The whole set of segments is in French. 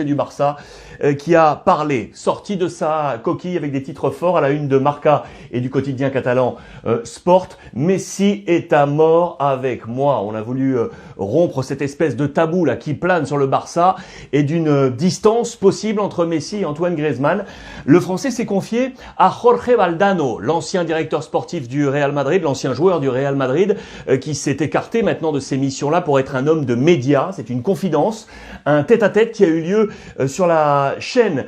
Français du Barça, qui a parlé, sorti de sa coquille avec des titres forts à la une de Marca et du quotidien catalan Sport. Messi est à mort avec moi. On a voulu rompre cette espèce de tabou là qui plane sur le Barça et d'une distance possible entre Messi et Antoine Griezmann. Le Français s'est confié à Jorge Valdano, l'ancien directeur sportif du Real Madrid, l'ancien joueur du Real Madrid, qui s'est écarté maintenant de ces missions-là pour être un homme de médias. C'est une confidence, un tête-à-tête qui a eu lieu sur la chaîne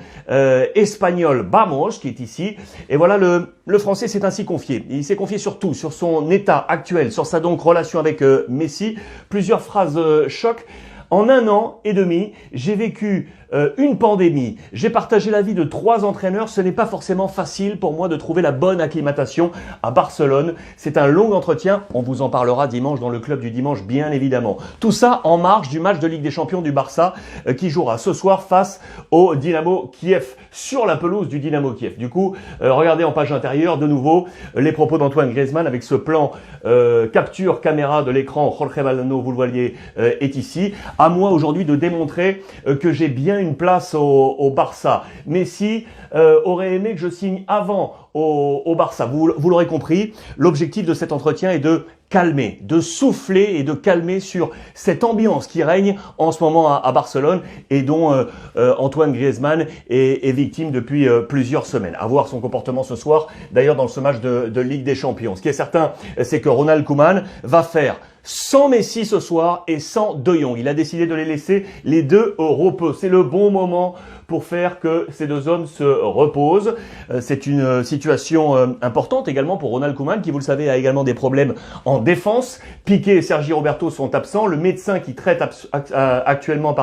espagnole Vamos, qui est ici. Et voilà, le Français s'est ainsi confié. Il s'est confié sur tout, sur son état actuel, sur sa donc relation avec Messi. Plusieurs phrases choc. En 1 an et demi, j'ai vécu une pandémie. J'ai partagé la vie de 3 entraîneurs. Ce n'est pas forcément facile pour moi de trouver la bonne acclimatation à Barcelone. C'est un long entretien. On vous en parlera dimanche dans le club du dimanche, bien évidemment. Tout ça en marge du match de Ligue des Champions du Barça qui jouera ce soir face au Dynamo Kiev, sur la pelouse du Dynamo Kiev. Du coup, regardez en page intérieure de nouveau les propos d'Antoine Griezmann avec ce plan capture caméra de l'écran. Jorge Valdano, vous le voyez, est ici. À moi aujourd'hui de démontrer que j'ai bien une place au Barça. Messi aurait aimé que je signe avant au Barça. Vous l'aurez compris, l'objectif de cet entretien est de calmer, de souffler et de calmer sur cette ambiance qui règne en ce moment à Barcelone et dont Antoine Griezmann est victime depuis plusieurs semaines. À voir son comportement ce soir, d'ailleurs dans ce match de Ligue des Champions. Ce qui est certain, c'est que Ronald Koeman va faire sans Messi ce soir et sans De Jong. Il a décidé de les laisser les deux au repos. C'est le bon moment pour faire que ces deux hommes se reposent. C'est une situation importante également pour Ronald Koeman qui, vous le savez, a également des problèmes en défense. Piqué et Sergi Roberto sont absents. Le médecin qui traite actuellement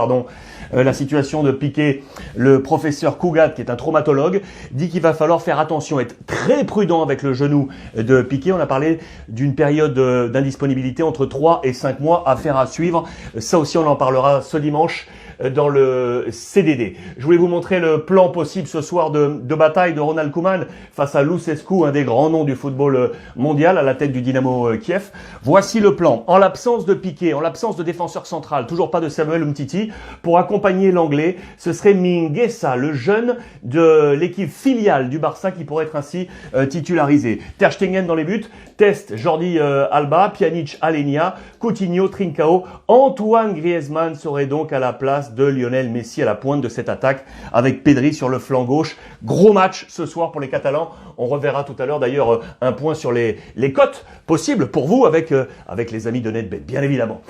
la situation de Piqué, le professeur Cugat, qui est un traumatologue, dit qu'il va falloir faire attention, être très prudent avec le genou de Piqué. On a parlé d'une période d'indisponibilité entre 3 et 5 mois, affaire à suivre. Ça aussi, on en parlera ce dimanche dans le CDD. Je voulais vous montrer le plan possible ce soir de bataille de Ronald Koeman face à Lucescu, un des grands noms du football mondial à la tête du Dynamo Kiev. Voici le plan. En l'absence de Piqué, en l'absence de défenseur central, toujours pas de Samuel Umtiti, pour accompagner l'anglais, ce serait Mingueza, le jeune de l'équipe filiale du Barça qui pourrait être ainsi titularisé. Ter Stegen dans les buts, Test, Jordi Alba, Pjanic, Alenia, Coutinho, Trincao. Antoine Griezmann serait donc à la place de Lionel Messi à la pointe de cette attaque avec Pedri sur le flanc gauche. Gros match ce soir pour les Catalans. On reverra tout à l'heure d'ailleurs un point sur les cotes possibles pour vous avec les amis de NetBet, bien évidemment.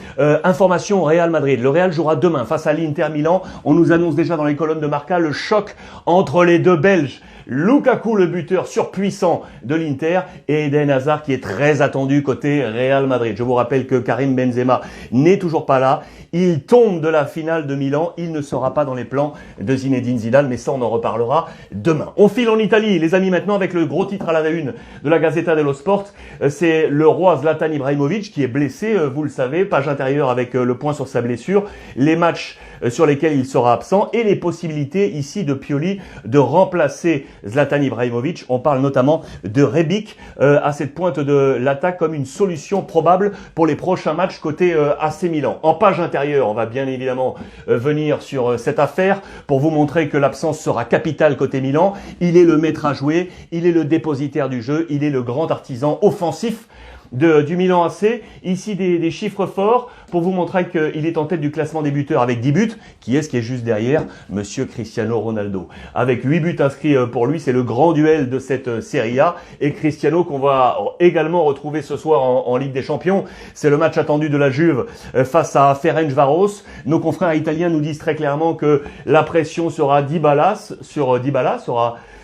Information Real Madrid. Le Real jouera demain face à l'Inter Milan. On nous annonce déjà dans les colonnes de Marca le choc entre les deux Belges. Lukaku, le buteur surpuissant de l'Inter, et Eden Hazard qui est très attendu côté Real Madrid. Je vous rappelle que Karim Benzema n'est toujours pas là. Il tombe de la finale de Milan. Il ne sera pas dans les plans de Zinedine Zidane, mais ça on en reparlera demain. On file en Italie, les amis, maintenant avec le gros titre à la une de la Gazzetta dello Sport. C'est le roi Zlatan Ibrahimovic qui est blessé, vous le savez. Page intérieure avec le point sur sa blessure. Les matchs sur lesquels il sera absent et les possibilités ici de Pioli de remplacer Zlatan Ibrahimovic. On parle notamment de Rebic à cette pointe de l'attaque comme une solution probable pour les prochains matchs côté AC Milan. En page intérieure, on va bien évidemment venir sur cette affaire pour vous montrer que l'absence sera capitale côté Milan. Il est le maître à jouer, il est le dépositaire du jeu, il est le grand artisan offensif du Milan AC. Ici des chiffres forts pour vous montrer qu'il est en tête du classement des buteurs avec 10 buts. Qui est-ce qui est juste derrière? Monsieur Cristiano Ronaldo. Avec 8 buts inscrits pour lui, c'est le grand duel de cette Serie A. Et Cristiano qu'on va également retrouver ce soir en Ligue des Champions. C'est le match attendu de la Juve face à Ferencváros. Nos confrères italiens nous disent très clairement que la pression sera sur Dybala,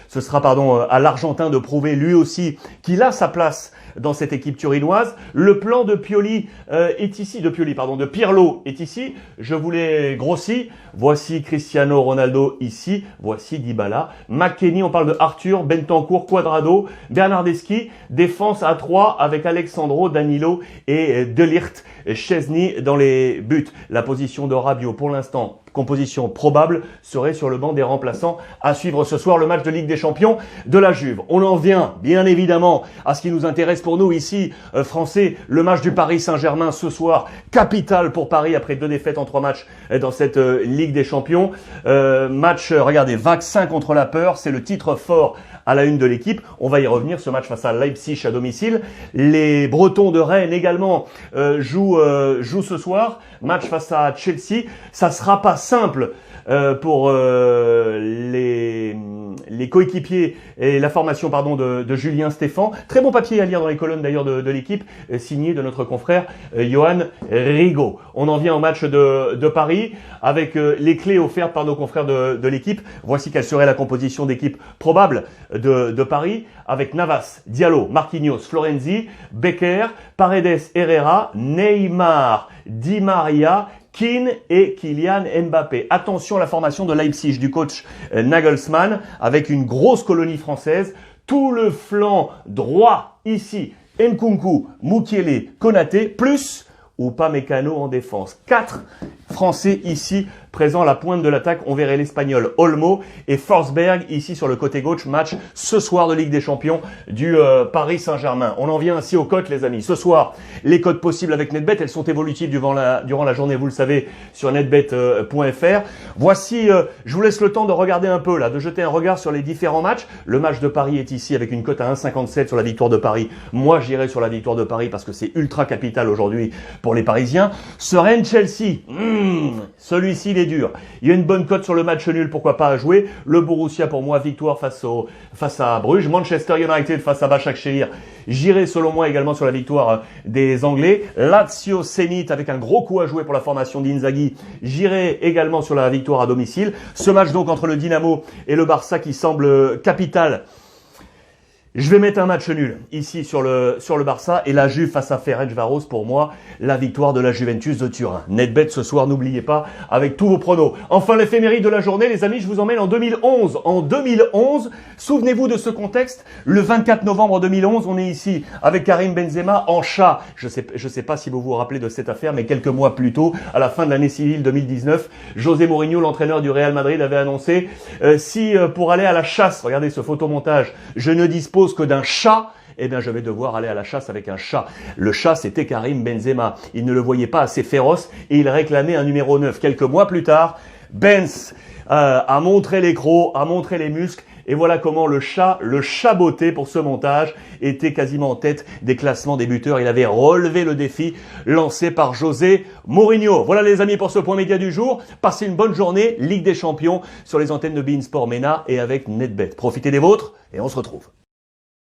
ce sera à l'Argentin de prouver lui aussi qu'il a sa place dans cette équipe turinoise. Le plan de Pioli de Pirlo est ici. Je vous l'ai grossi. Voici Cristiano Ronaldo ici. Voici Dybala. McKennie, on parle de Arthur, Bentancur, Cuadrado, Bernardeschi. Défense à 3 avec Alexandro, Danilo et De Ligt. Chesney dans les buts. La position de Rabiot, pour l'instant, composition probable, serait sur le banc des remplaçants. À suivre ce soir le match de Ligue des Champions de la Juve. On en vient bien évidemment à ce qui nous intéresse pour nous ici, Français, le match du Paris Saint-Germain ce soir. Capital pour Paris après 2 défaites en 3 matchs dans cette Ligue des Champions. Regardez, vaccin contre la peur, c'est le titre fort à la une de l'équipe. On va y revenir, ce match face à Leipzig à domicile. Les Bretons de Rennes également jouent ce soir. Match face à Chelsea. Ça sera pas simple pour les coéquipiers et la formation de Julien Stéphan. Très bon papier à lire dans les colonnes d'ailleurs de l'équipe, signé de notre confrère Johan Rigaud. On en vient au match de Paris avec les clés offertes par nos confrères de l'équipe. Voici quelle serait la composition d'équipe probable de Paris, avec Navas, Diallo, Marquinhos, Florenzi, Becker, Paredes, Herrera, Neymar, Di Maria, Keane et Kylian Mbappé. Attention à la formation de Leipzig du coach Nagelsmann avec une grosse colonie française. Tout le flanc droit ici, Nkunku, Mukiele, Konaté, plus Upamecano en défense. 4 Français ici présents à la pointe de l'attaque. On verrait l'Espagnol Olmo et Forsberg ici sur le côté gauche. Match ce soir de Ligue des Champions du Paris Saint-Germain. On en vient ainsi aux cotes, les amis. Ce soir, les cotes possibles avec NetBet, elles sont évolutives durant la journée, vous le savez, sur netbet.fr. Voici, je vous laisse le temps de regarder un peu là, de jeter un regard sur les différents matchs. Le match de Paris est ici avec une cote à 1,57 sur la victoire de Paris. Moi, j'irai sur la victoire de Paris parce que c'est ultra capital aujourd'hui pour les Parisiens. Ce Rennes-Chelsea, celui-ci, il est dur. Il y a une bonne cote sur le match nul, pourquoi pas à jouer. Le Borussia, pour moi, victoire face à Bruges. Manchester United face à Başakşehir. J'irai selon moi également sur la victoire des Anglais. Lazio Zenit avec un gros coup à jouer pour la formation d'Inzaghi. J'irai également sur la victoire à domicile. Ce match donc entre le Dynamo et le Barça qui semble capital. Je vais mettre un match nul ici sur le Barça et la Juve face à Ferencvaros, pour moi, la victoire de la Juventus de Turin. NetBet ce soir, n'oubliez pas, avec tous vos pronos. Enfin, l'éphéméride de la journée, les amis, je vous emmène en 2011. En 2011, souvenez-vous de ce contexte, le 24 novembre 2011, on est ici avec Karim Benzema en chat. Je sais pas si vous vous rappelez de cette affaire, mais quelques mois plus tôt, à la fin de l'année civile 2019, José Mourinho, l'entraîneur du Real Madrid, avait annoncé si pour aller à la chasse, regardez ce photomontage, je ne dispose que d'un chat, eh bien je vais devoir aller à la chasse avec un chat. Le chat, c'était Karim Benzema. Il ne le voyait pas assez féroce et il réclamait un numéro 9. Quelques mois plus tard, Benz a montré les crocs, a montré les muscles. Et voilà comment le chat botté pour ce montage était quasiment en tête des classements des buteurs. Il avait relevé le défi lancé par José Mourinho. Voilà les amis pour ce point média du jour. Passez une bonne journée. Ligue des Champions sur les antennes de beIN Sport MENA et avec NetBet. Profitez des vôtres et on se retrouve.